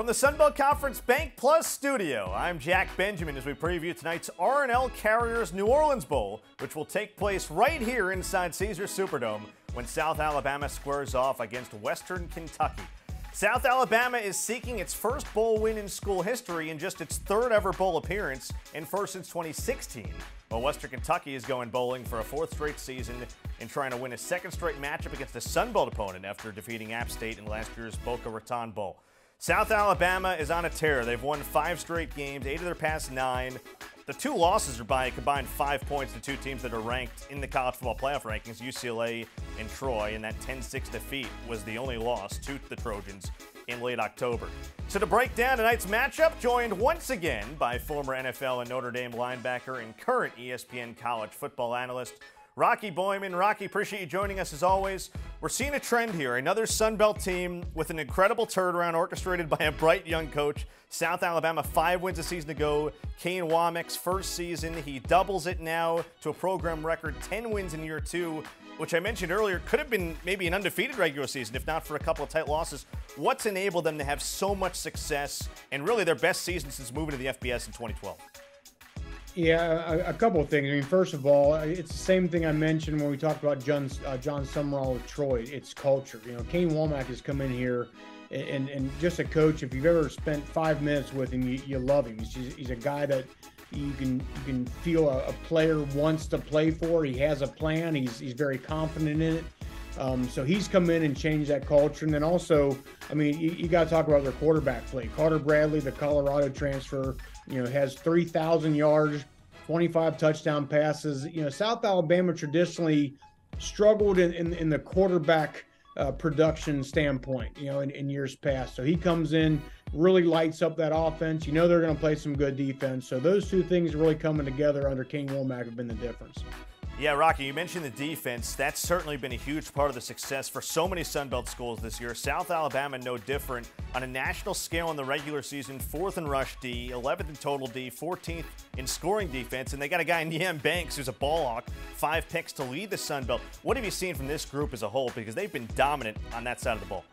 From the Sun Belt Conference Bank Plus studio, I'm Jack Benjamin as we preview tonight's R&L Carriers New Orleans Bowl, which will take place right here inside Caesars Superdome when South Alabama squares off against Western Kentucky. South Alabama is seeking its first bowl win in school history and just its third ever bowl appearance and first since 2016. While Western Kentucky is going bowling for a fourth straight season and trying to win a second straight matchup against a Sun Belt opponent after defeating App State in last year's Boca Raton Bowl. South Alabama is on a tear. They've won 5 straight games, 8 of their past 9. The 2 losses are by a combined 5 points to 2 teams that are ranked in the college football playoff rankings, UCLA and Troy, and that 10-6 defeat was the only loss to the Trojans in late October. So to break down tonight's matchup, joined once again by former NFL and Notre Dame linebacker and current ESPN college football analyst, Rocky Boiman. Rocky, appreciate you joining us as always. We're seeing a trend here. Another Sun Belt team with an incredible turnaround orchestrated by a bright young coach. South Alabama, 5 wins a season ago. Kane Wommack's first season. He doubles it now to a program record 10 wins in year 2, which I mentioned earlier could have been maybe an undefeated regular season if not for a couple of tight losses. What's enabled them to have so much success and really their best season since moving to the FBS in 2012? Yeah, a couple of things. I mean, first of all, it's the same thing I mentioned when we talked about John Summerall with Troy. It's culture. You know, Kane Womack has come in here and just a coach. If you've ever spent 5 minutes with him, you love him. He's a guy that you can feel a player wants to play for. He has a plan. He's very confident in it. So he's come in and changed that culture. And then also, I mean, you got to talk about their quarterback play. Carter Bradley, the Colorado transfer, has 3,000 yards, 25 touchdown passes. South Alabama traditionally struggled in the quarterback production standpoint, in years past. So he comes in, really lights up that offense. They're going to play some good defense. So those 2 things really coming together under Kane Womack have been the difference. Yeah, Rocky, you mentioned the defense. That's certainly been a huge part of the success for so many Sun Belt schools this year. South Alabama, no different. On a national scale in the regular season, 4th in rush D, 11th in total D, 14th in scoring defense, and they got a guy in Yam Banks who's a ball hawk, 5 picks to lead the Sun Belt. What have you seen from this group as a whole? Because they've been dominant on that side of the ball.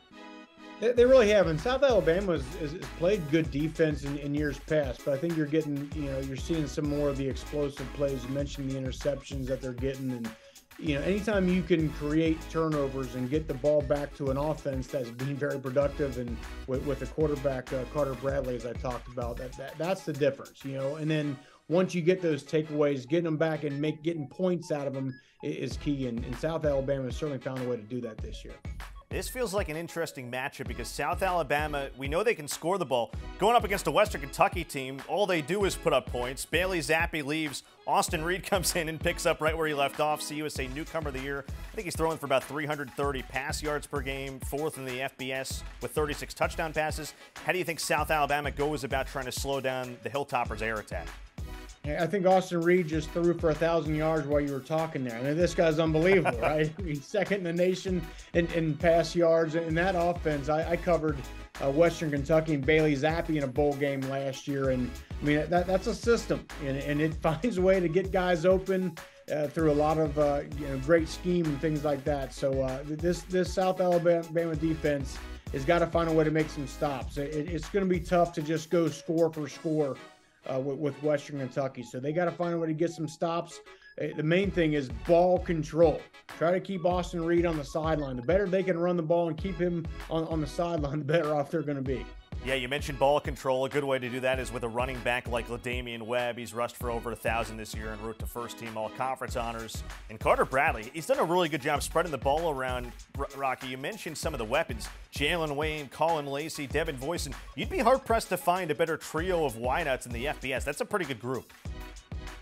They really have. And South Alabama has played good defense in years past, but I think you're getting, you're seeing some more of the explosive plays. You mentioned the interceptions that they're getting. And, anytime you can create turnovers and get the ball back to an offense that's been very productive, and with the quarterback, Carter Bradley, as I talked about, that's the difference, And then once you get those takeaways, getting them back and getting points out of them is key. And South Alabama has certainly found a way to do that this year. This feels like an interesting matchup because South Alabama, we know they can score the ball. Going up against a Western Kentucky team, all they do is put up points. Bailey Zappi leaves. Austin Reed comes in and picks up right where he left off. CUSA Newcomer of the Year. I think he's throwing for about 330 pass yards per game, 4th in the FBS with 36 touchdown passes. How do you think South Alabama goes about trying to slow down the Hilltoppers' air attack? I think Austin Reed just threw for 1,000 yards while you were talking there. I mean, this guy's unbelievable, right? He's second in the nation in pass yards. In that offense, I covered Western Kentucky and Bailey Zappi in a bowl game last year. And, I mean, that's a system. And it finds a way to get guys open through a lot of great scheme and things like that. So this South Alabama defense has got to find a way to make some stops. It's going to be tough to just go score for score with Western Kentucky. So they got to find a way to get some stops. The main thing is ball control. Try to keep Austin Reed on the sideline. The better they can run the ball and keep him on the sideline, the better off they're going to be. Yeah, you mentioned ball control. A good way to do that is with a running back like La'Damian Webb. He's rushed for over 1,000 this year en route to first-team all-conference honors. And Carter Bradley, he's done a really good job spreading the ball around. Rocky, you mentioned some of the weapons. Jalen Wayne, Colin Lacey, Devin Voisin. You'd be hard-pressed to find a better trio of wideouts in the FBS. That's a pretty good group.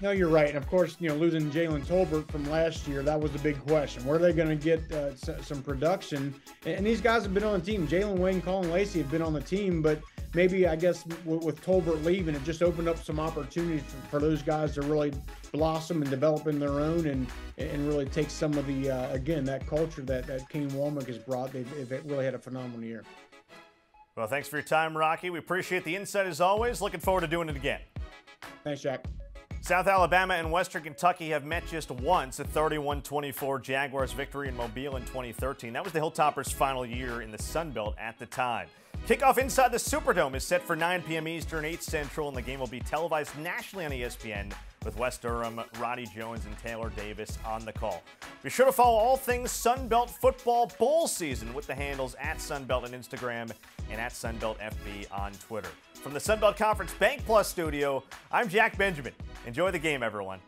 No, you're right. And, of course, losing Jalen Tolbert from last year, that was the big question. Where are they going to get some production? And these guys have been on the team. Jalen Wayne, Colin Lacey have been on the team, but maybe, I guess, with Tolbert leaving, it just opened up some opportunities for those guys to really blossom and develop in their own and really take some of the, again, that culture that Kane Womack has brought. They've really had a phenomenal year. Well, thanks for your time, Rocky. We appreciate the insight as always. Looking forward to doing it again. Thanks, Jack. South Alabama and Western Kentucky have met just once, a 31-24 Jaguars victory in Mobile in 2013. That was the Hilltoppers' final year in the Sun Belt at the time. Kickoff inside the Superdome is set for 9 p.m. Eastern, 8 Central, and the game will be televised nationally on ESPN with Wes Durham, Roddy Jones, and Taylor Davis on the call. Be sure to follow all things Sunbelt football bowl season with the handles @Sunbelt on Instagram and @SunbeltFB on Twitter. From the Sunbelt Conference Bank Plus studio, I'm Jack Benjamin. Enjoy the game, everyone.